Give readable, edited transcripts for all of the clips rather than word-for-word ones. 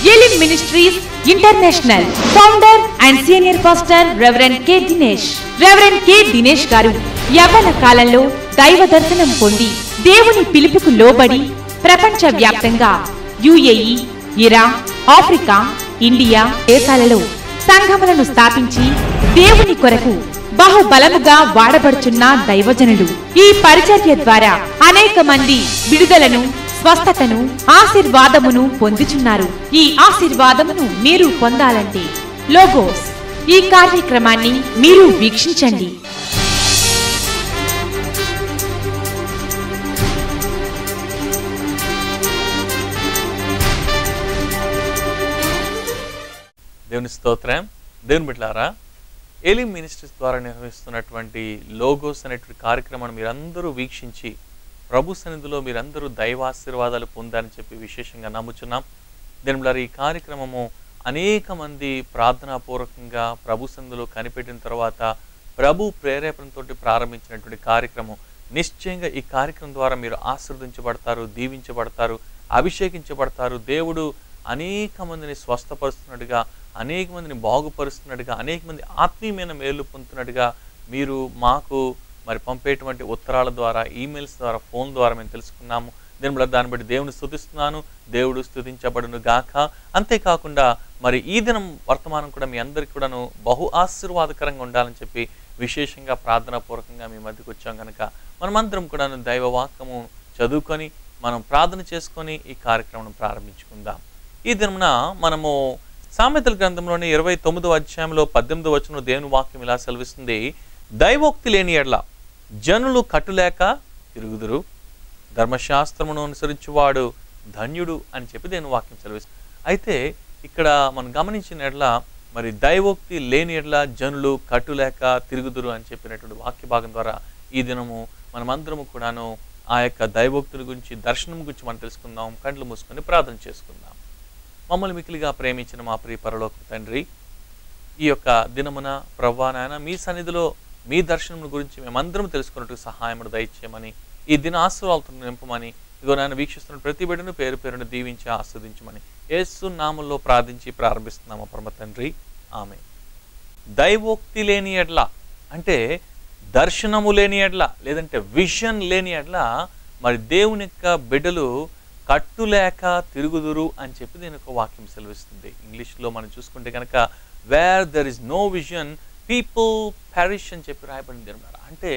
ఎలిమ్ ministries international founder and senior pastor reverend K Dinesh గారు యవ్వన కాలంలో దైవ దర్శనం పొంది దేవుని పిలుపుకు లోబడి ప్రపంచ వ్యాప్తంగా యుఏఈ, ఇరాన్, ఆఫ్రికా, ఇండియా దేశాలలో సంఘములను స్థాపించి దేవుని కొరకు బహుబలముగా వాడబడుచున్న దైవజనులు. ఈ పరిచర్య ద్వారా అనేక మంది విడుదలను, స్వస్థతను, ఆశీర్వాదమును పొందుచున్నారు. ఈ ఆశీర్వాదమును మీరు పొందాలంటే లోగోస్ ఈ కార్యక్రమాన్ని మీరు వీక్షించండి. దేవుని స్తోత్రం. దేవుని బిడ్డలారా, ఎలిమ్ మినిస్ట్రీస్ ద్వారా నిర్వహిస్తున్నటువంటి లోగోస్ అనేటువంటి కార్యక్రమాన్ని మీరందరూ వీక్షించి ప్రభు సన్నిధిలో మీరందరూ దైవాశీర్వాదాలు పొందాలని చెప్పి విశేషంగా నమ్ముచున్నాం. దేవుని బిడ్డలారా, ఈ కార్యక్రమము అనేక మంది ప్రార్థనాపూర్వకంగా ప్రభు సన్నిధిలో కనిపెట్టిన తర్వాత ప్రభు ప్రేరేపణతో ప్రారంభించినటువంటి కార్యక్రమం. నిశ్చయంగా ఈ కార్యక్రమం ద్వారా మీరు ఆశీర్వదించబడతారు, దీవించబడతారు, అభిషేకించబడతారు. దేవుడు అనేక మందిని స్వస్థపరుస్తున్నట్టుగా, అనేక మందిని బాగుపరుస్తున్నట్టుగా, అనేక మంది ఆత్మీయమైన మేలు పొందుతున్నట్టుగా మీరు మాకు మరి పంపేటువంటి ఉత్తరాల ద్వారా, ఈమెయిల్స్ ద్వారా, ఫోన్ ద్వారా మేము తెలుసుకున్నాము. దాన్ని బట్టి దేవుని స్తుతిస్తున్నాను. దేవుడు స్తుతించబడును గాక. అంతేకాకుండా మరి ఈ దినం వర్తమానం కూడా మీ అందరికీ కూడాను బహు ఆశీర్వాదకరంగా ఉండాలని చెప్పి విశేషంగా ప్రార్థనాపూర్వకంగా మీ మధ్యకు వచ్చాం కనుక మనమందరం కూడాను దైవ వాక్యము చదువుకొని మనం ప్రార్థన చేసుకొని ఈ కార్యక్రమం ప్రారంభించుకుందాం. ఈ దినమున మనము సామెతల గ్రంథంలోని 29వ అధ్యాయంలో 18వ వచనంలో దేవుని వాక్యం ఇలా సెలవిస్తుంది. దైవోక్తి లేని ఎడల జనులు కట్టులేక తిరుగుదురు, ధర్మశాస్త్రమును అనుసరించువాడు ధన్యుడు అని చెప్పి దేవుని వాక్యం సెలవిస్తుంది. అయితే ఇక్కడ మనం గమనించిన ఎడల మరి దైవోక్తి లేని ఎడల జనులు కట్టులేక తిరుగుదురు అని చెప్పినటువంటి వాక్య భాగం ద్వారా ఈ దినము మనమందరము కూడాను ఆ యొక్క దైవోక్తుల గురించి, దర్శనం గురించి మనం తెలుసుకుందాం. కండ్లు మూసుకొని ప్రార్థన చేసుకుందాం. మమ్మల్ని మిక్కిలిగా ప్రేమించిన మా ప్రియ పరలోక తండ్రి, ఈ యొక్క దినమున ప్రభువా నాయన మీ సన్నిధిలో మీ దర్శనం గురించి మేమందరం తెలుసుకున్నట్టు సహాయమును దయచేయమని, ఈ దిన ఆశీర్వాదాలతో నింపమని, ఇదిగో నాయన వీక్షిస్తున్న ప్రతి బిడ్డను పేరు పేరును దీవించి ఆస్వాదించమని యేసు నామములో ప్రార్థించి ప్రారంభిస్తున్నాము పరమ తండ్రి, ఆమేన్. దైవోక్తి లేని ఎడ్ల అంటే దర్శనము లేని ఎడ్ల, లేదంటే విజన్ లేని ఎడ్ల మరి దేవుని యొక్క బిడ్డలు కట్టులేక తిరుగుదురు అని చెప్పి దీని ఒక వాక్యం సెలవిస్తుంది. ఇంగ్లీష్లో మనం చూసుకుంటే కనుక where there is no vision people perish అని చెప్పి రాయబడింది అనమాట. అంటే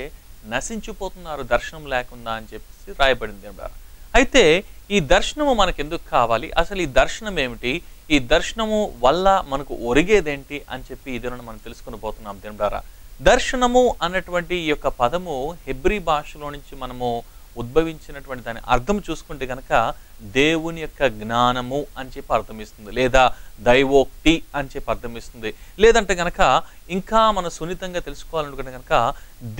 నశించిపోతున్నారు దర్శనం లేకుండా అని చెప్పేసి రాయబడింది అనమాట. అయితే ఈ దర్శనము మనకు ఎందుకు కావాలి, అసలు ఈ దర్శనం ఏమిటి, ఈ దర్శనము వల్ల మనకు ఒరిగేదేంటి అని చెప్పి ఈ దినం మనం తెలుసుకుని పోతున్నాం దేవుడారా. దర్శనము అన్నటువంటి ఈ యొక్క పదము హెబ్రీ భాషలో నుంచి మనము ఉద్భవించినటువంటి దాని అర్థం చూసుకుంటే కనుక దేవుని యొక్క జ్ఞానము అని చెప్పి అర్థమిస్తుంది, లేదా దైవోక్తి అని చెప్పి అర్థమిస్తుంది. లేదంటే కనుక ఇంకా మనం సున్నితంగా తెలుసుకోవాలనుకుంటే కనుక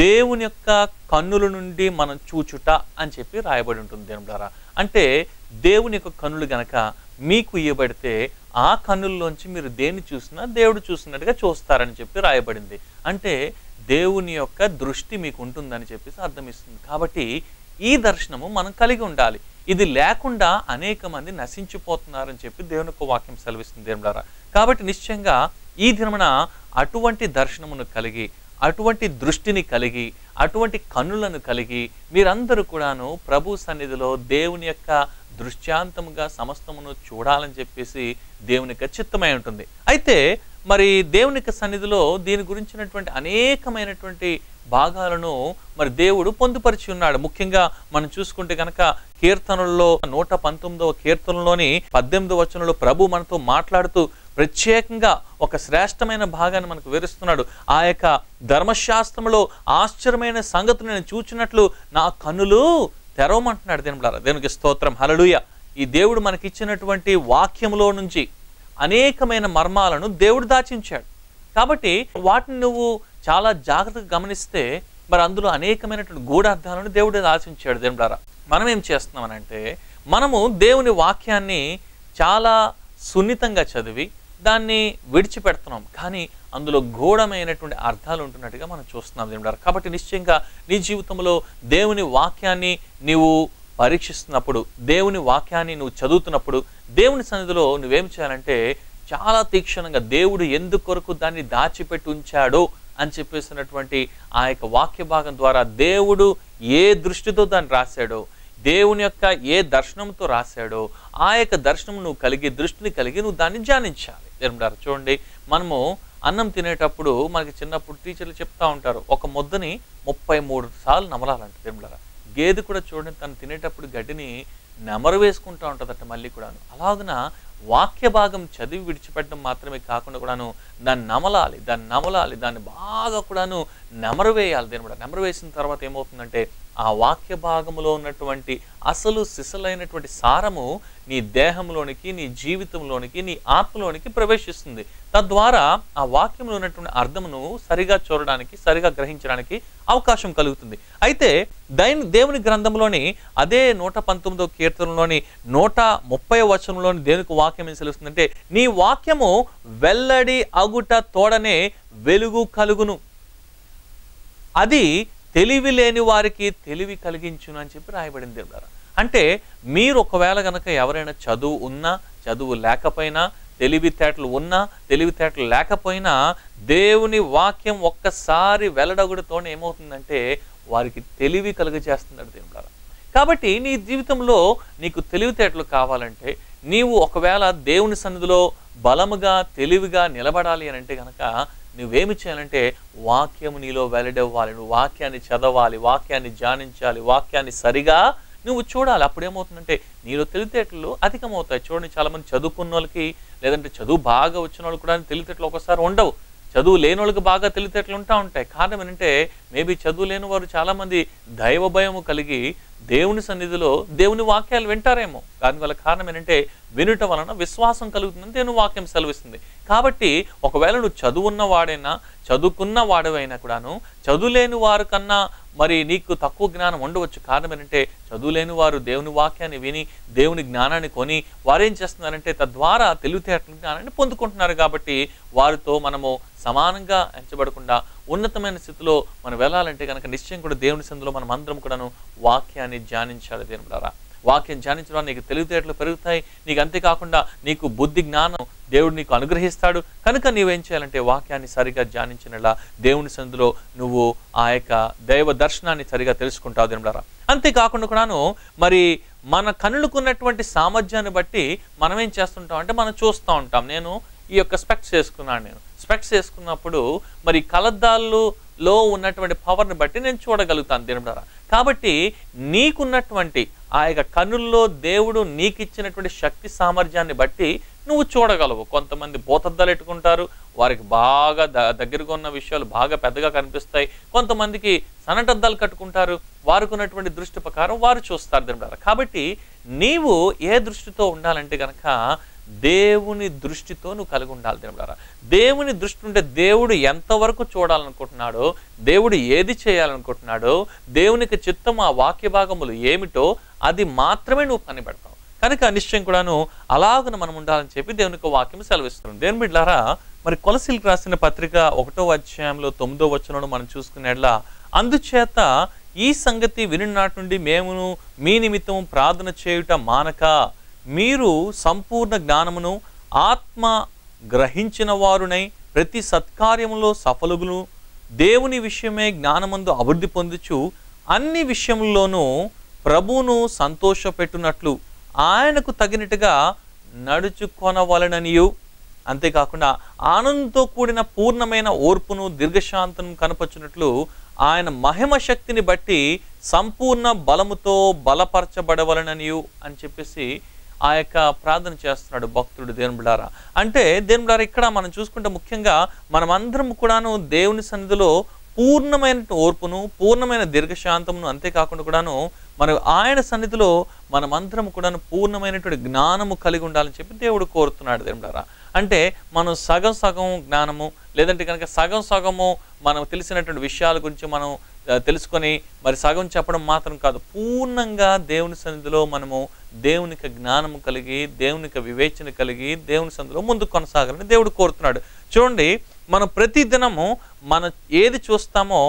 దేవుని యొక్క కన్నుల నుండి మనం చూచుట అని చెప్పి రాయబడి ఉంటుంది దేవుని ద్వారా. అంటే దేవుని యొక్క కన్నులు గనక మీకు ఇవ్వబడితే ఆ కన్నుల్లోంచి మీరు దేన్ని చూసినా దేవుడు చూసినట్టుగా చూస్తారని చెప్పి రాయబడింది. అంటే దేవుని యొక్క దృష్టి మీకు ఉంటుందని చెప్పేసి అర్థమిస్తుంది. కాబట్టి ఈ దర్శనము మనం కలిగి ఉండాలి. ఇది లేకుండా అనేక మంది నశించిపోతున్నారని చెప్పి దేవుని యొక్క వాక్యం సెలవిస్తుంది దేవుని ద్వారా. కాబట్టి నిశ్చయంగా ఈ దినమున అటువంటి దర్శనమును కలిగి, అటువంటి దృష్టిని కలిగి, అటువంటి కన్నులను కలిగి మీరందరూ కూడాను ప్రభు సన్నిధిలో దేవుని యొక్క దృశ్యాంతముగా సమస్తమును చూడాలని చెప్పేసి దేవుని యొక్క చిత్తమై ఉంటుంది. అయితే మరి దేవుని యొక్క సన్నిధిలో దీని గురించినటువంటి అనేకమైనటువంటి భాగాలను మరి దేవుడు పొందుపరిచి ఉన్నాడు. ముఖ్యంగా మనం చూసుకుంటే కనుక కీర్తనల్లో 119వ కీర్తనలోని 18వ వచనంలో ప్రభు మనతో మాట్లాడుతూ ప్రత్యేకంగా ఒక శ్రేష్టమైన భాగాన్ని మనకు వివరిస్తున్నాడు. ఆ యొక్క ధర్మశాస్త్రంలో ఆశ్చర్యమైన సంగతులు నేను చూచినట్లు నా కన్నులు తెరవమంటున్నాడు దేవునికి స్తోత్రం, హల్లెలూయా. ఈ దేవుడు మనకిచ్చినటువంటి వాక్యములో నుంచి అనేకమైన మర్మాలను దేవుడు దాచించాడు. కాబట్టి వాటిని నువ్వు చాలా జాగ్రత్తగా గమనిస్తే మరి అందులో అనేకమైనటువంటి గూఢార్థాలను దేవుడు దాచించాడు దేవుని ద్వారా. మనం ఏం చేస్తున్నామనంటే మనము దేవుని వాక్యాన్ని చాలా సున్నితంగా చదివి దాన్ని విడిచిపెడుతున్నాం, కానీ అందులో గూఢమైనటువంటి అర్థాలు ఉంటున్నట్టుగా మనం చూస్తున్నాం దేవుని ద్వారా. కాబట్టి నిశ్చయంగా నీ జీవితంలో దేవుని వాక్యాన్ని నీవు పరీక్షిస్తున్నప్పుడు, దేవుని వాక్యాన్ని నువ్వు చదువుతున్నప్పుడు, దేవుని సన్నిధిలో నువ్వేం చేయాలంటే చాలా తీక్షణంగా దేవుడు ఎందుకొరకు దాన్ని దాచిపెట్టి ఉంచాడో అని చెప్పేసినటువంటి ఆ యొక్క వాక్య భాగం ద్వారా దేవుడు ఏ దృష్టితో దాన్ని రాశాడో, దేవుని యొక్క ఏ దర్శనంతో రాశాడో ఆ యొక్క దర్శనం నువ్వు కలిగి, దృష్టిని కలిగి నువ్వు దాన్ని ధ్యానించాలి. దేవుడారు చూడండి, మనము అన్నం తినేటప్పుడు మనకి చిన్నప్పుడు టీచర్లు చెప్తా ఉంటారు, ఒక ముద్దని 33 సార్లు నమలాలంట. దేవుడారా, గేదె కూడా చూడండి తను తినేటప్పుడు గడ్డిని నెమరు వేసుకుంటూ ఉంటుందట మళ్ళీ కూడాను. అలాగున వాక్య భాగం చదివి విడిచిపెట్టడం మాత్రమే కాకుండా కూడాను దాన్ని నమలాలి, దాన్ని బాగా కూడాను నెమరు వేయాలి. దేవుడా, నెమరు వేసిన తర్వాత ఏమవుతుందంటే ఆ వాక్య భాగంలో ఉన్నటువంటి అసలు సిసలైనటువంటి సారము నీ దేహంలోనికి, నీ జీవితంలోనికి, నీ ఆత్మలోనికి ప్రవేశిస్తుంది. తద్వారా ఆ వాక్యంలో ఉన్నటువంటి అర్థమును సరిగా చూడడానికి, సరిగా గ్రహించడానికి అవకాశం కలుగుతుంది. అయితే దేవుని గ్రంథంలోని అదే 119వ కీర్తనలోని 130వ వచనంలోని దేవునికి వాక్యం ఏం తెలుస్తుందంటే, నీ వాక్యము వెల్లడి అగుట తోడనే వెలుగు కలుగును, అది తెలివి లేని వారికి తెలివి కలిగించును అని చెప్పి రాయబడింది. దేవుడారా, అంటే మీరు ఒకవేళ గనక ఎవరైనా చదువు ఉన్నా, చదువు లేకపోయినా, తెలివితేటలు ఉన్నా, తెలివితేటలు లేకపోయినా దేవుని వాక్యం ఒక్కసారి వెల్లడగుడుతోనే ఏమవుతుందంటే వారికి తెలివి కలుగజేస్తున్నాడు. దేవుడారా, కాబట్టి నీ జీవితంలో నీకు తెలివితేటలు కావాలంటే, నీవు ఒకవేళ దేవుని సన్నిధిలో బలముగా తెలివిగా నిలబడాలి అని అంటే కనుక నువ్వేమి చేయాలంటే వాక్యము నీలో వెల్లడవ్వాలి. నువ్వు వాక్యాన్ని చదవాలి, వాక్యాన్ని ధ్యానించాలి, వాక్యాన్ని సరిగా నువ్వు చూడాలి. అప్పుడేమవుతుందంటే నీలో తెలివితేటలు అధికమవుతాయి. చూడండి, చాలామంది చదువుకున్న వాళ్ళకి, లేదంటే చదువు బాగా వచ్చిన వాళ్ళు కూడా తెలివితేటలు ఒకసారి ఉండవు. చదువు లేని వాళ్ళకి బాగా తెలివితేటలు ఉంటాయి. కారణం ఏంటంటే మేబీ చదువు లేని వారు చాలామంది దైవ భయము కలిగి దేవుని సన్నిధిలో దేవుని వాక్యాలు వింటారేమో. దానివల్ల కారణం ఏంటంటే వినుట వలన విశ్వాసం కలుగుతుందని దేవుని వాక్యం సెలవిస్తుంది. కాబట్టి ఒకవేళ నువ్వు చదువున్న వాడైనా, చదువుకున్న వాడవైనా కూడాను చదువులేని వారు కన్నా మరి నీకు తక్కువ జ్ఞానం ఉండవచ్చు. కారణం ఏంటంటే చదువులేని వారు దేవుని వాక్యాన్ని విని, దేవుని జ్ఞానాన్ని కొని వారేం చేస్తున్నారంటే తద్వారా తెలివితేటల జ్ఞానాన్ని పొందుకుంటున్నారు. కాబట్టి వారితో మనము సమానంగా ఎంచబడకుండా ఉన్నతమైన స్థితిలో మనం వెళ్ళాలంటే కనుక నిశ్చయం కూడా దేవుని సన్నిధిలో మనం అందరం కూడాను వాక్యాన్ని ధ్యానించాలి. దేవుడారా, వాక్యం ధ్యానించడం నీకు తెలివితేటలు పెరుగుతాయి. నీకు అంతేకాకుండా నీకు బుద్ధి జ్ఞానం దేవుడు నీకు అనుగ్రహిస్తాడు. కనుక నీవేం చేయాలంటే వాక్యాన్ని సరిగా ధ్యానించినలా దేవుని సన్నిధిలో నువ్వు ఆ యొక్క దైవ దర్శనాన్ని సరిగా తెలుసుకుంటావు. దేవుడారా, అంతేకాకుండా కూడాను మరి మన కనులకున్నటువంటి సామర్థ్యాన్ని బట్టి మనం ఏం చేస్తుంటాం అంటే మనం చూస్తూ ఉంటాం. నేను ఈ యొక్క స్పెక్ట్స్ వేసుకున్నాను. నేను స్పెక్ట్స్ వేసుకున్నప్పుడు మరి కలద్దాల్లో ఉన్నటువంటి పవర్ని బట్టి నేను చూడగలుగుతాను. దేవుడారా, కాబట్టి నీకున్నటువంటి ఆ యొక్క కన్నుల్లో దేవుడు నీకు ఇచ్చినటువంటి శక్తి సామర్థ్యాన్ని బట్టి నువ్వు చూడగలవు. కొంతమంది భూతద్దాలు ఎట్టుకుంటారు, వారికి బాగా దగ్గరగా ఉన్న విషయాలు బాగా పెద్దగా కనిపిస్తాయి. కొంతమందికి సన్నటద్దాలు కట్టుకుంటారు, వారికి ఉన్నటువంటి దృష్టి ప్రకారం వారు చూస్తారు. దేవుడారా, కాబట్టి నీవు ఏ దృష్టితో ఉండాలంటే కనుక దేవుని దృష్టితో నువ్వు కలిగి ఉండాలి. దేవుడారా, దేవుని దృష్టి ఉంటే దేవుడు ఎంతవరకు చూడాలనుకుంటున్నాడో, దేవుడు ఏది చేయాలనుకుంటున్నాడో, దేవునికి చిత్తం ఆ వాక్య భాగములు ఏమిటో అది మాత్రమే నువ్వు కనిపెడతావు. కనుక నిశ్చయం కూడాను అలాగను మనం ఉండాలని చెప్పి దేవునికి వాక్యం సెలవిస్తుంది. దేవుని బిడ్డలారా, మరి కొలసీలకు రాసిన పత్రిక 1వ అధ్యాయంలో 9వ వచనంలో మనం చూసుకునేట్లా, అందుచేత ఈ సంగతి వినునాటి నుండి మేమును మీ నిమిత్తం ప్రార్థన చేయుట మానక మీరు సంపూర్ణ జ్ఞానమును ఆత్మ గ్రహించిన వారునై ప్రతి సత్కార్యములో సఫలుగును దేవుని విషయమే జ్ఞానమందు అభివృద్ధి పొందుచు అన్ని విషయముల్లోనూ ప్రభువును సంతోషపెట్టునట్లు ఆయనకు తగినట్టుగా నడుచుకొనవలననియు, అంతేకాకుండా ఆనందంతో కూడిన పూర్ణమైన ఓర్పును దీర్ఘశాంతం కనపరిచినట్లు ఆయన మహిమ శక్తిని బట్టి సంపూర్ణ బలముతో బలపరచబడవలననియు అని చెప్పేసి ఆ యొక్క ప్రార్థన చేస్తున్నాడు భక్తుడు. దేవుని బిడ్డలారా, అంటే దేవుని బిడ్డలారా, ఇక్కడ మనం చూసుకుంటే ముఖ్యంగా మనమందరం కూడాను దేవుని సన్నిధిలో పూర్ణమైన ఓర్పును, పూర్ణమైన దీర్ఘశాంతమును, అంతేకాకుండా కూడాను మనం ఆయన సన్నిధిలో మనమందరం కూడాను పూర్ణమైనటువంటి జ్ఞానము కలిగి ఉండాలని చెప్పి దేవుడు కోరుతున్నాడు. దేవుని బిడ్డలారా, అంటే మనం సగం సగం జ్ఞానము, లేదంటే కనుక సగం సగము మనం తెలిసినటువంటి విషయాల గురించి మనం తెలుసుకొని మరి సగం చెప్పడం మాత్రం కాదు, పూర్ణంగా దేవుని సన్నిధిలో మనము దేవునికి జ్ఞానము కలిగి, దేవునికి వివేచన కలిగి దేవుని సన్నిధిలో ముందుకు కొనసాగాలని దేవుడు కోరుతున్నాడు. చూడండి, మనం ప్రతి దినము మనం ఏది చూస్తామో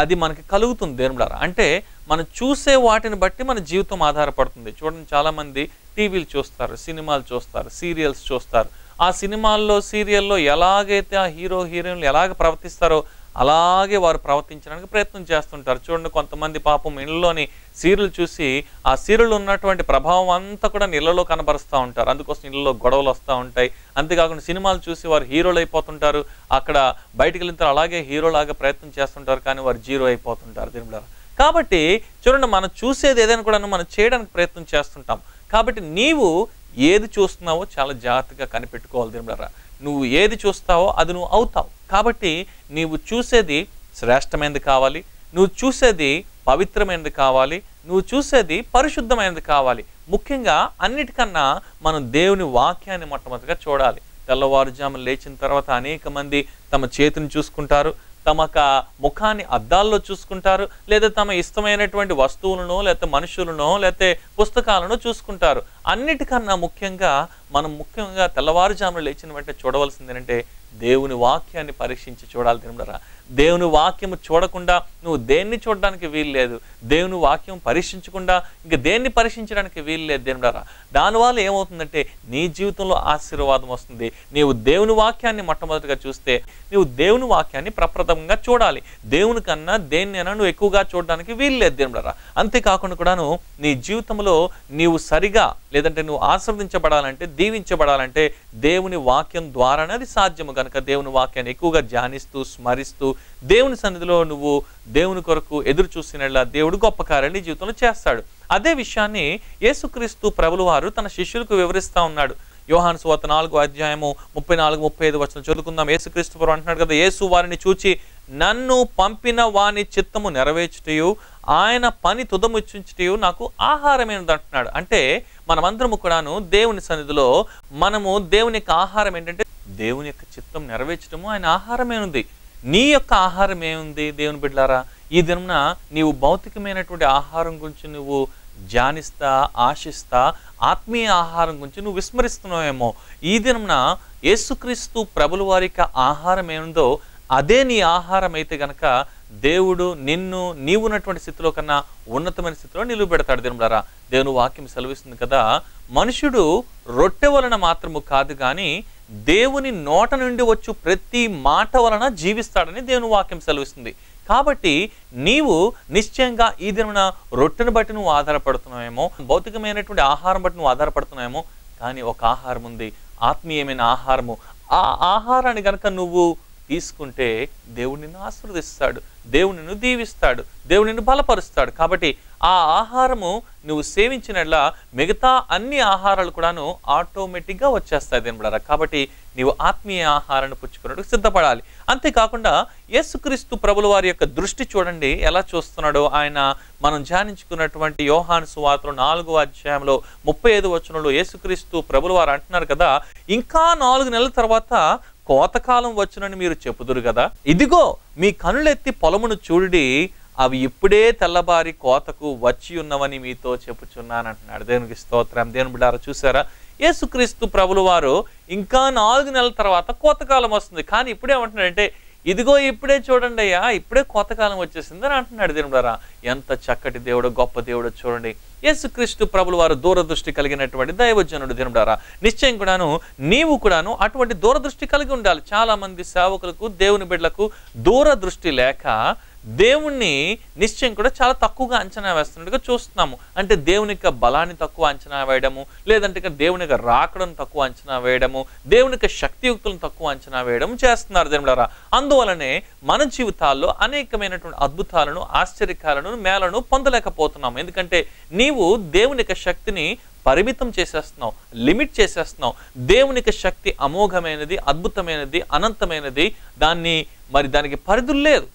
అది మనకి కలుగుతుంది దేవులారా. అంటే మనం చూసే వాటిని బట్టి మన జీవితం ఆధారపడుతుంది. చూడండి, చాలామంది టీవీలు చూస్తారు, సినిమాలు చూస్తారు, సీరియల్స్ చూస్తారు. ఆ సినిమాల్లో సీరియల్లో ఎలాగైతే ఆ హీరో హీరోయిన్లు ఎలాగ ప్రవర్తిస్తారో అలాగే వారు ప్రవర్తించడానికి ప్రయత్నం చేస్తుంటారు. చూడండి, కొంతమంది పాపం ఇళ్ళలోని సీరియల్ చూసి ఆ సీరియల్ ఉన్నటువంటి ప్రభావం అంతా కూడా ఇళ్లలో కనబరుస్తూ ఉంటారు. అందుకోసం ఇళ్లలో గొడవలు వస్తూ ఉంటాయి. అంతేకాకుండా సినిమాలు చూసి వారు హీరోలు అయిపోతుంటారు. అక్కడ బయటికి వెళ్ళిన అలాగే హీరోలాగా ప్రయత్నం చేస్తుంటారు, కానీ వారు జీరో అయిపోతుంటారు దేవులారా. కాబట్టి చూడండి, మనం చూసేది ఏదైనా కూడా మనం చేయడానికి ప్రయత్నం చేస్తుంటాం. కాబట్టి నీవు ఏది చూస్తున్నావో చాలా జాగ్రత్తగా కనిపెట్టుకోవాలి దేవులారా. నువ్వు ఏది చూస్తావో అది నువ్వు అవుతావు. కాబట్టి నీవు చూసేది శ్రేష్టమైనది కావాలి, నువ్వు చూసేది పవిత్రమైనది కావాలి, నువ్వు చూసేది పరిశుద్ధమైనది కావాలి. ముఖ్యంగా అన్నిటికన్నా మనం దేవుని వాక్యాన్ని మొట్టమొదటిగా చూడాలి. తెల్లవారుజామున లేచిన తర్వాత అనేక మంది తమ చేతిని చూసుకుంటారు, తమ ముఖాన్ని అద్దాల్లో చూసుకుంటారు, లేదా తమ ఇష్టమైనటువంటి వస్తువులను లేకపోతే మనుషులను లేకపోతే పుస్తకాలను చూసుకుంటారు. అన్నిటికన్నా ముఖ్యంగా మనం తెల్లవారుజామున లేచిన వెంటనే చూడవలసింది ఏంటంటే దేవుని వాక్యాన్ని పరీక్షించి చూడాలి దేవులారా. దేవుని వాక్యం చూడకుండా నువ్వు దేన్ని చూడడానికి వీలు లేదు. దేవుని వాక్యం పరీక్షించకుండా ఇంక దేన్ని పరీక్షించడానికి వీలు లేదు దేవులారా. దానివల్ల ఏమవుతుందంటే నీ జీవితంలో ఆశీర్వాదం వస్తుంది. నీవు దేవుని వాక్యాన్ని మొట్టమొదటిగా చూస్తే నువ్వు దేవుని వాక్యాన్ని ప్రప్రథమంగా చూడాలి. దేవుని కన్నా దేన్నైనా నువ్వు ఎక్కువగా చూడడానికి వీలు లేదు దేవులారా. అంతేకాకుండా కూడాను నీ జీవితంలో నీవు సరిగా లేదంటే నువ్వు ఆశీర్వదించబడాలంటే, దీవించబడాలంటే దేవుని వాక్యం ద్వారానే అది సాధ్యము. కనుక దేవుని వాక్యాన్ని ఎక్కువగా ధ్యానిస్తూ స్మరిస్తూ దేవుని సన్నిధిలో నువ్వు దేవుని కొరకు ఎదురు చూసినట్లా దేవుడు గొప్ప కార్యాలు నీ జీవితంలో చేస్తాడు. అదే విషయాన్ని యేసుక్రీస్తు ప్రభులు వారు తన శిష్యులకు వివరిస్తూ ఉన్నాడు. యోహాను సువార్త 4:34-35 చదువుకుందాం. యేసుక్రీస్తు ప్రభువు అంటున్నాడు కదా, యేసు వారిని చూచి నన్ను పంపిన వాని చిత్తము నెరవేర్చుటయు ఆయన పని తుదముచ్చుటయు నాకు ఆహారమైనది అంటున్నాడు. అంటే మనమందరము కూడాను దేవుని సన్నిధిలో మనము దేవుని యొక్క ఆహారం ఏంటంటే దేవుని యొక్క చిత్తం నెరవేర్చడము ఆయన ఆహారమేనుంది. నీ యొక్క ఆహారం ఏముంది దేవుని బిడ్డలారా? ఈ దినమున నీవు భౌతికమైనటువంటి ఆహారం గురించి నువ్వు ధ్యానిస్తా ఆశిస్తా ఆత్మీయ ఆహారం గురించి నువ్వు విస్మరిస్తున్నావేమో. ఈ దినమున యేసుక్రీస్తు ప్రభుల వారి యొక్క ఆహారం ఏముందో అదే నీ ఆహారం అయితే గనక దేవుడు నిన్ను నీవున్నటువంటి స్థితిలో కన్నా ఉన్నతమైన స్థితిలో నిలువబెడతాడు దేవులారా. దేవుని వాక్యం సెలవిస్తుంది కదా, మనుషుడు రొట్టె వలన మాత్రము కాదు కానీ దేవుని నోట నుండి వచ్చు ప్రతి మాట వలన జీవిస్తాడని దేవుని వాక్యం సెలవిస్తుంది. కాబట్టి నీవు నిశ్చయంగా ఈ దినమున రొట్టెను బట్టి నువ్వు ఆధారపడుతున్నావేమో, భౌతికమైనటువంటి ఆహారం బట్టి నువ్వు ఆధారపడుతున్నావేమో, కానీ ఒక ఆహారం ఉంది, ఆత్మీయమైన ఆహారము. ఆ ఆహారాన్ని గనక నువ్వు తీసుకుంటే దేవుడు నిన్ను ఆశీర్వదిస్తాడు, దేవుడు నిన్ను దీవిస్తాడు, దేవుడు నిన్ను బలపరుస్తాడు. కాబట్టి ఆ ఆహారము నువ్వు సేవించినట్లా మిగతా అన్ని ఆహారాలు కూడాను ఆటోమేటిక్గా వచ్చేస్తాయి దేవులారా. కాబట్టి నీవు ఆత్మీయ ఆహారాన్ని పుచ్చుకున్నట్టు సిద్ధపడాలి. అంతేకాకుండా యేసుక్రీస్తు ప్రభుల వారి యొక్క దృష్టి చూడండి ఎలా చూస్తున్నాడో. ఆయన మనం ధ్యానించుకున్నటువంటి యోహాను సువార్త 4:35 యేసుక్రీస్తు ప్రభుల వారు అంటున్నారు కదా, ఇంకా 4 నెలల తర్వాత కోతకాలం వచ్చునని మీరు చెప్పుదురు కదా, ఇదిగో మీ కనులెత్తి పొలమును చూడుడి, అవి ఇప్పుడే తెల్లబారి కోతకు వచ్చి ఉన్నవని మీతో చెప్పుచున్నాను అంటున్నాడు. దేవునికి స్తోత్రం. దేవుని బిడ్డలారా, చూసారా, యేసుక్రీస్తు ప్రభుల వారు ఇంకా 4 నెలల తర్వాత కోతకాలం వస్తుంది, కానీ ఇప్పుడేమంటున్నాడంటే ఇదిగో ఇప్పుడే చూడండి అయ్యా, ఇప్పుడే కోతకాలం వచ్చేసింది అని అంటున్నాడు. దేవుని బిడ్డలారా, ఎంత చక్కటి దేవుడు, గొప్ప దేవుడు చూడండి. యేసుక్రీస్తు ప్రభుల వారు దూరదృష్టి కలిగినటువంటి దైవజనుడు. దేవుని బిడ్డలారా, నిశ్చయం కూడాను నీవు కూడాను అటువంటి దూరదృష్టి కలిగి ఉండాలి. చాలా మంది సేవకులకు, దేవుని బిడ్డలకు దూరదృష్టి లేక దేవుణ్ణి నిశ్చయం కూడా చాలా తక్కువగా అంచనా వేస్తున్నట్టుగా చూస్తున్నాము. అంటే దేవుని యొక్క బలాన్ని తక్కువ అంచనా వేయడము, లేదంటే దేవుని యొక్క రాకడను తక్కువ అంచనా వేయడము, దేవుని యొక్క శక్తియుక్తులను తక్కువ అంచనా వేయడం చేస్తున్నారు దేవులారా. అందువలనే మన జీవితాల్లో అనేకమైనటువంటి అద్భుతాలను, ఆశ్చర్యకాలను, మేలను పొందలేకపోతున్నాము. ఎందుకంటే నీవు దేవుని యొక్క శక్తిని పరిమితం చేసేస్తున్నావు, లిమిట్ చేసేస్తున్నావు. దేవుని యొక్క శక్తి అమోఘమైనది, అద్భుతమైనది, అనంతమైనది. దానికి పరిధులు లేదు.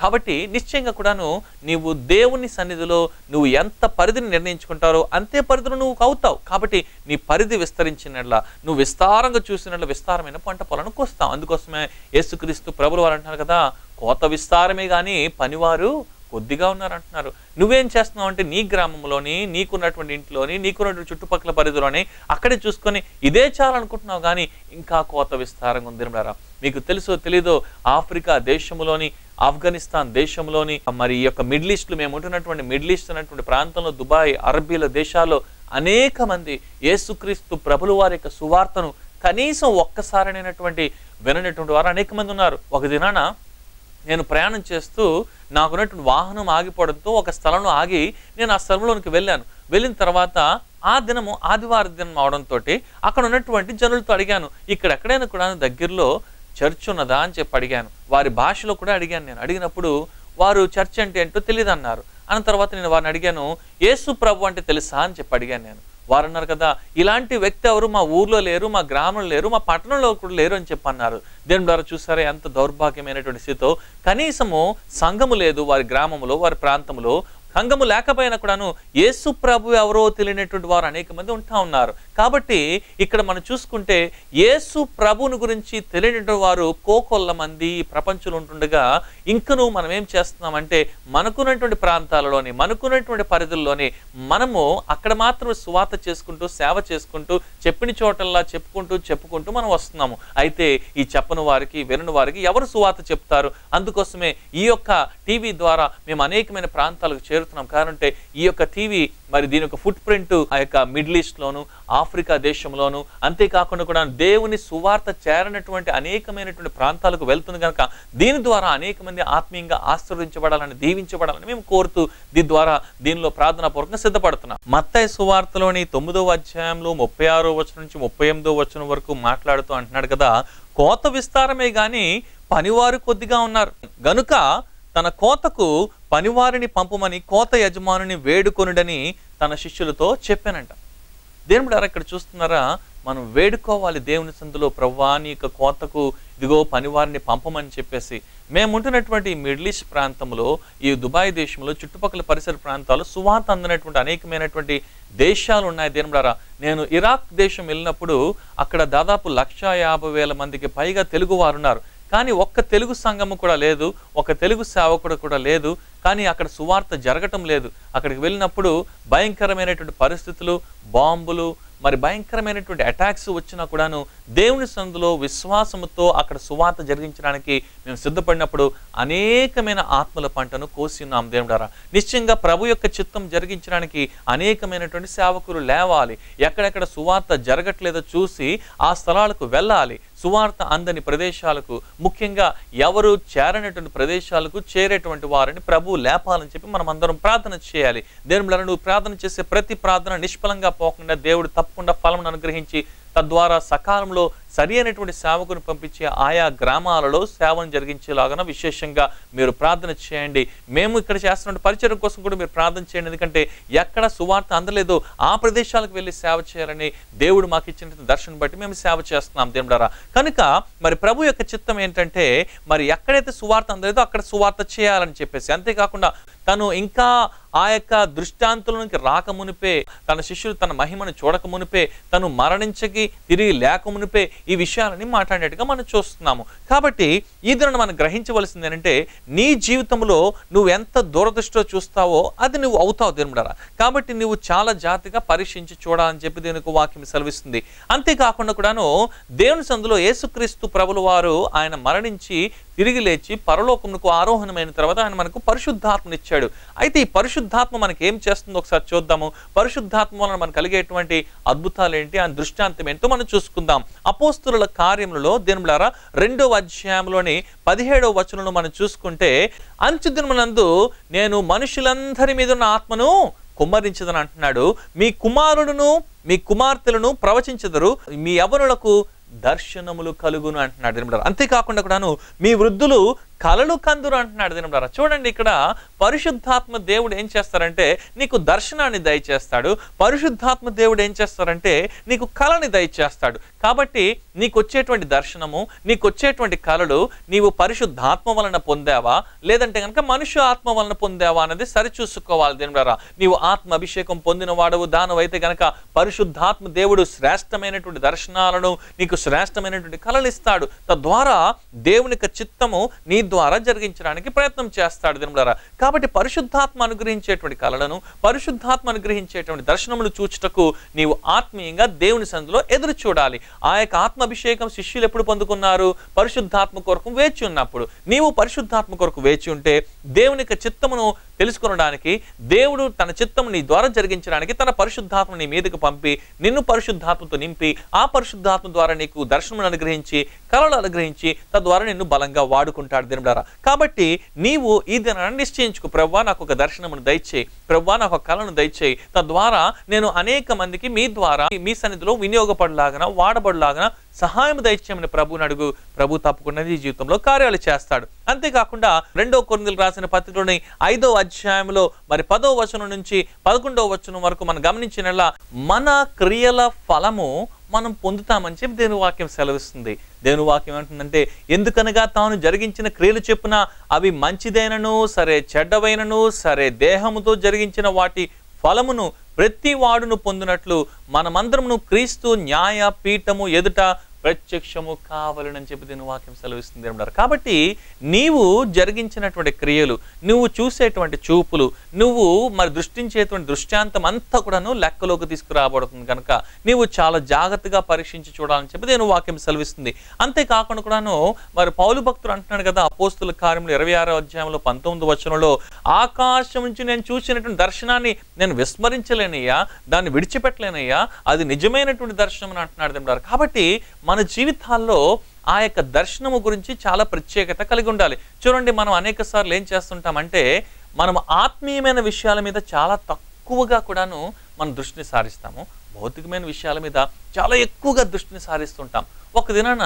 కాబట్టి నిశ్చయంగా కూడాను నీవు దేవుని సన్నిధిలో నువ్వు ఎంత పరిధిని నిర్ణయించుకుంటారో అంతే పరిధిలో నువ్వు అవుతావు. కాబట్టి నీ పరిధి విస్తరించినట్లా, నువ్వు విస్తారంగా చూసినట్ల విస్తారమైన పంట పొలను కోస్తావు. అందుకోసమే యేసుక్రీస్తు ప్రభులు వారు అంటున్నారు కదా, కోత విస్తారమే కానీ పనివారు కొద్దిగా ఉన్నారంటున్నారు. నువ్వేం చేస్తున్నావు అంటే నీ గ్రామంలోని, నీకున్నటువంటి ఇంట్లోని, నీకున్నటువంటి చుట్టుపక్కల పరిధిలోని అక్కడే చూసుకొని ఇదే చాలనుకుంటున్నావు, కానీ ఇంకా కోత విస్తారంగా ఉంది. మీకు తెలుసో తెలీదో, ఆఫ్రికా దేశంలోని ఆఫ్ఘనిస్తాన్ దేశంలోని మరి ఈ యొక్క మిడిల్ ఈస్ట్లో మేము ఉంటున్నటువంటి మిడిల్ ఈస్ట్ అనేటువంటి ప్రాంతంలో దుబాయ్ అరబ్బీల దేశాల్లో అనేక మంది యేసుక్రీస్తు ప్రభుల వారి యొక్క సువార్తను కనీసం ఒక్కసారైనటువంటి విననటువంటి వారు అనేక మంది ఉన్నారు. ఒక దినాన నేను ప్రయాణం చేస్తూ నాకున్నటువంటి వాహనం ఆగిపోవడంతో ఒక స్థలంలో ఆగి నేను ఆ స్థలంలోనికి వెళ్ళిన తర్వాత ఆ దినము ఆదివారం దినం అవడంతో అక్కడ ఉన్నటువంటి జనులతో అడిగాను, ఇక్కడ ఎక్కడైనా కూడా దగ్గరలో చర్చ్ ఉన్నదా అని చెప్పి అడిగాను. వారి భాషలో కూడా అడిగాను. నేను అడిగినప్పుడు వారు చర్చ్ అంటే ఏంటో తెలియదు అన్నారు. అన్న తర్వాత నేను వారిని అడిగాను, యేసు ప్రభు అంటే తెలుసా అని చెప్పి అడిగాను నేను. వారు అన్నారు కదా, ఇలాంటి వ్యక్తి ఎవరు మా ఊర్లో లేరు, మా గ్రామంలో లేరు, మా పట్టణంలో కూడా లేరు అని చెప్పి అన్నారు. దేని ద్వారా చూసారా ఎంత దౌర్భాగ్యమైనటువంటి స్థితితో కనీసము సంఘము లేదు వారి గ్రామంలో, వారి ప్రాంతంలో. సంఘము లేకపోయినా కూడాను యేసు ప్రభు ఎవరో తెలియనటువంటి వారు అనేక మంది ఉంటా ఉన్నారు. కాబట్టి ఇక్కడ మనం చూసుకుంటే యేసు ప్రభుని గురించి తెలియనటువంటి వారు కోకొల్ల మంది ప్రపంచంలో ఉంటుండగా ఇంకను మనం ఏం చేస్తున్నామంటే మనకున్నటువంటి ప్రాంతాలలోని మనకున్నటువంటి పరిధుల్లోని మనము అక్కడ మాత్రం సువార్త చేసుకుంటూ సేవ చేసుకుంటూ చెప్పిన చోటల్లా చెప్పుకుంటూ మనం వస్తున్నాము. అయితే ఈ చెప్పని వారికి వినని వారికి ఎవరు సువార్త చెప్తారు? అందుకోసమే ఈ యొక్క టీవీ ద్వారా మేము అనేకమైన ప్రాంతాలకు చేరుతున్నాం. కారణంటే ఈ యొక్క టీవీ మరి దీని యొక్క ఫుట్ ప్రింట్ ఆ యొక్క మిడిల్ ఈస్ట్ లోను ఆఫ్రికా దేశంలోను అంతేకాకుండా కూడా దేవుని సువార్త చేరనటువంటి అనేకమైనటువంటి ప్రాంతాలకు వెళ్తుంది కనుక దీని ద్వారా అనేక మంది ఆత్మీయంగా ఆశీర్వదించబడాలని దీవించబడాలని మేము కోరుతూ దీని ద్వారా దీనిలో ప్రార్థనాపూర్వకంగా సిద్ధపడుతున్నాం. మత్తయి సువార్తలోని 9వ అధ్యాయంలో 36వ వచనం నుంచి 38వ వచనం వరకు మాట్లాడుతూ అంటున్నాడు కదా, కోత విస్తారమే గాని పనివారు కొద్దిగా ఉన్నారు గనుక తన కోతకు పనివారిని పంపమని కోత యజమానుని వేడుకొనుడని తన శిష్యులతో చెప్పానంట. దేవుని బిడ్డలారా, ఇక్కడ చూస్తున్నారా, మనం వేడుకోవాలి దేవుని సందులో, ప్రభువా నీ యొక్క కోతకు ఇదిగో పనివారిని పంపమని చెప్పేసి. మేము ఉంటున్నటువంటి మిడిల్ ఈస్ట్ ప్రాంతంలో, ఈ దుబాయ్ దేశంలో చుట్టుపక్కల పరిసర ప్రాంతాల్లో సువార్త అందినటువంటి అనేకమైనటువంటి దేశాలు ఉన్నాయి. దేవుని బిడ్డలారా, నేను ఇరాక్ దేశం వెళ్ళినప్పుడు అక్కడ దాదాపు 150,000 మందికి పైగా తెలుగు వారు ఉన్నారు. కానీ ఒక్క తెలుగు సంఘము కూడా లేదు, ఒక తెలుగు సేవకుడు కూడా లేదు. కానీ అక్కడ సువార్త జరగటం లేదు. అక్కడికి వెళ్ళినప్పుడు భయంకరమైనటువంటి పరిస్థితులు, బాంబులు, మరి భయంకరమైనటువంటి అటాక్స్ వచ్చినా కూడాను దేవుని సందులో విశ్వాసముతో అక్కడ సువార్త జరిగించడానికి మేము సిద్ధపడినప్పుడు అనేకమైన ఆత్మల పంటను కోసి ఉన్నాం. దేవుడారా, నిశ్చయంగా ప్రభు యొక్క చిత్తం జరిగించడానికి అనేకమైనటువంటి సేవకులు లేవాలి. ఎక్కడెక్కడ సువార్త జరగట్లేదో చూసి ఆ స్థలాలకు వెళ్ళాలి. సువార్త అందని ప్రదేశాలకు, ముఖ్యంగా ఎవరు చేరనటువంటి ప్రదేశాలకు చేరేటువంటి వారిని ప్రభు లేపాలని చెప్పి మనం అందరం ప్రార్థన చేయాలి. దేవుని బిడ్డలారా, నువ్వు ప్రార్థన చేసే ప్రతి ప్రార్థన నిష్ఫలంగా పోకుండా దేవుడు తప్పకుండా ఫలం అనుగ్రహించి తద్వారా సకాలంలో సరి అయినటువంటి సేవకుని పంపించే ఆయా గ్రామాలలో సేవను జరిగించేలాగా విశేషంగా మీరు ప్రార్థన చేయండి. మేము ఇక్కడ చేస్తున్న పరిచయం కోసం కూడా మీరు ప్రార్థన చేయండి. ఎందుకంటే ఎక్కడ సువార్త అందలేదో ఆ ప్రదేశాలకు వెళ్ళి సేవ చేయాలని దేవుడు మాకు ఇచ్చిన దర్శనం బట్టి మేము సేవ చేస్తున్నాం. దేవుడారా, కనుక మరి ప్రభు యొక్క చిత్తం ఏంటంటే మరి ఎక్కడైతే సువార్త అందలేదో అక్కడ సువార్త చేయాలని చెప్పేసి, అంతేకాకుండా తను ఇంకా ఆ యొక్క దృష్టాంతులకి రాకమునిపే, తన శిష్యులు తన మహిమను చూడకమునిపే, తను మరణించకి తిరిగి లేకమునిపే ఈ విషయాలని మాట్లాడేట్టుగా మనం చూస్తున్నాము. కాబట్టి ఈ దినం మనం గ్రహించవలసింది ఏంటంటే నీ జీవితంలో నువ్వు ఎంత దూరదృష్టితో చూస్తావో అది నువ్వు అవుతావు. దేవుడారా, కాబట్టి నువ్వు చాలా జాగ్రత్తగా పరీక్షించి చూడాలని చెప్పి దేవునికి వాక్యం సెలవిస్తుంది. అంతేకాకుండా కూడాను దేవుని సందులో యేసుక్రీస్తు ప్రభుల వారు ఆయన మరణించి తిరిగి లేచి పరలోకమునకు ఆరోహణమైన తర్వాత ఆయన మనకు పరిశుద్ధాత్మనిచ్చాడు. అయితే ఈ పరిశుద్ధాత్మ మనకి ఏం చేస్తుందో ఒకసారి చూద్దాము. పరిశుద్ధాత్మ వలన మనకు కలిగేటువంటి అద్భుతాలు ఏంటి, ఆ దృష్టాంతం ఏంటో మనం చూసుకుందాం. అపోస్తుల కార్యములలో దేవుని బిడ్డలారా 2వ అధ్యాయంలోని 17వ వచనంలో మనం చూసుకుంటే, అంత్యదినమునందు నేను మనుషులందరి మీద ఉన్న ఆత్మను కుమ్మరించదని అంటున్నాడు. మీ కుమారుడును మీ కుమార్తెలను ప్రవచించెదరు, మీ యవ్వనులకు దర్శనములు కలుగును అంటున్నాడు. అంతేకాకుండా కూడాను మీ వృద్ధులు కలలు కందురు అంటున్నాడు. దేవుడారా, చూడండి, ఇక్కడ పరిశుద్ధాత్మ దేవుడు ఏం చేస్తారంటే నీకు దర్శనాన్ని దయచేస్తాడు. పరిశుద్ధాత్మ దేవుడు ఏం చేస్తారంటే నీకు కళని దయచేస్తాడు. కాబట్టి నీకు వచ్చేటువంటి దర్శనము, నీకు వచ్చేటువంటి కళలు నీవు పరిశుద్ధాత్మ వలన పొందావా లేదంటే కనుక మనుష్య ఆత్మ వలన పొందావా అనేది సరిచూసుకోవాలి. దేవుడారా, నీవు ఆత్మ అభిషేకం పొందిన వాడవు దానవైతే కనుక పరిశుద్ధాత్మ దేవుడు శ్రేష్టమైనటువంటి దర్శనాలను, నీకు శ్రేష్టమైనటువంటి కళలు ఇస్తాడు. తద్వారా దేవుని యొక్క చిత్తము నీ ద్వారా జరిగించడానికి ప్రయత్నం చేస్తాడు దినములారా. కాబట్టి పరిశుద్ధాత్మ అనుగ్రహించేటువంటి కళలను, పరిశుద్ధాత్మ అనుగ్రహించేటువంటి దర్శనములు చూచుటకు నీవు ఆత్మీయంగా దేవుని సన్నిధిలో ఎదురు చూడాలి. ఆ యొక్క ఆత్మాభిషేకం శిష్యులు ఎప్పుడు పొందుకున్నారు? పరిశుద్ధాత్మ కొరకు వేచి ఉన్నప్పుడు. నీవు పరిశుద్ధాత్మ కొరకు వేచి ఉంటే దేవుని యొక్క చిత్తమును తెలుసుకొనడానికి, దేవుడు తన చిత్తము నీ ద్వారా జరిగించడానికి తన పరిశుద్ధాత్మ నీ మీదకు పంపి నిన్ను పరిశుద్ధాత్మతో నింపి, ఆ పరిశుద్ధాత్మ ద్వారా నీకు దర్శనమును అనుగ్రహించి, కళలు అనుగ్రహించి, తద్వారా నిన్ను బలంగా వాడుకుంటాడు దినములారా. కాబట్టి నీవు ఈ దినాన్ని నిశ్చయించుకో, ప్రభువా నాకు ఒక దర్శనమును దయచేయి, ప్రభువా నాకు ఒక కళను దయచేయి, తద్వారా నేను అనేక మందికి మీ ద్వారా మీ సన్నిధిలో వినియోగపడలాగన, వాడబడలాగన సహాయం దయచేయమని ప్రభువుని అడుగు. ప్రభు తప్పకుండా నీ జీవితంలో కార్యాలు చేస్తాడు. అంతేకాకుండా 2 కొరింథీయులకు రాసిన పత్రికలోని 5వ అధ్యాయంలో మరి 10వ వచనం నుంచి 11వ వచనం వరకు మనం గమనించినలా మన క్రియల ఫలము మనం పొందుతామని చెప్పి దేవుని వాక్యం సెలవిస్తుంది. దేవుని వాక్యం ఏమంటుందంటే, ఎందుకనగా తాను జరిగించిన క్రియలు చెప్పున అవి మంచిదైనను సరే, చెడ్డవైనను సరే, దేహముతో జరిగించిన వాటి ఫలమును ప్రతి వాడును పొందినట్లు మనమందరమును క్రీస్తు న్యాయ పీఠము ఎదుట ప్రత్యక్షము కావాలని చెప్పి దీని వాక్యం సెలవిస్తుంది అన్నారు. కాబట్టి నీవు జరిగించినటువంటి క్రియలు, నువ్వు చూసేటువంటి చూపులు, నువ్వు మరి దృష్టించేటువంటి దృష్టాంతం అంతా కూడాను లెక్కలోకి తీసుకురాబడుతుంది కనుక నీవు చాలా జాగ్రత్తగా పరీక్షించి చూడాలని చెప్పి దీని వాక్యం సెలవిస్తుంది. అంతేకాకుండా కూడాను మరి పౌలు భక్తుడు అంటున్నాడు కదా, అపోస్తుల కార్యములు 26వ అధ్యాయంలో 19వ వచనంలో, ఆకాశం నుంచి నేను చూసినటువంటి దర్శనాన్ని నేను విస్మరించలేనయ్యా, దాన్ని విడిచిపెట్టలేనయ్యా, అది నిజమైనటువంటి దర్శనం అని అంటున్నాడు. కాబట్టి మన జీవితాల్లో ఆ యొక్క దర్శనము గురించి చాలా ప్రత్యేకత కలిగి ఉండాలి. చూడండి, మనం అనేక సార్లు ఏం చేస్తుంటామంటే, మనం ఆత్మీయమైన విషయాల మీద చాలా తక్కువగా కూడాను మన దృష్టిని సారిస్తాము, భౌతికమైన విషయాల మీద చాలా ఎక్కువగా దృష్టిని సారిస్తుంటాం. ఒక దినాన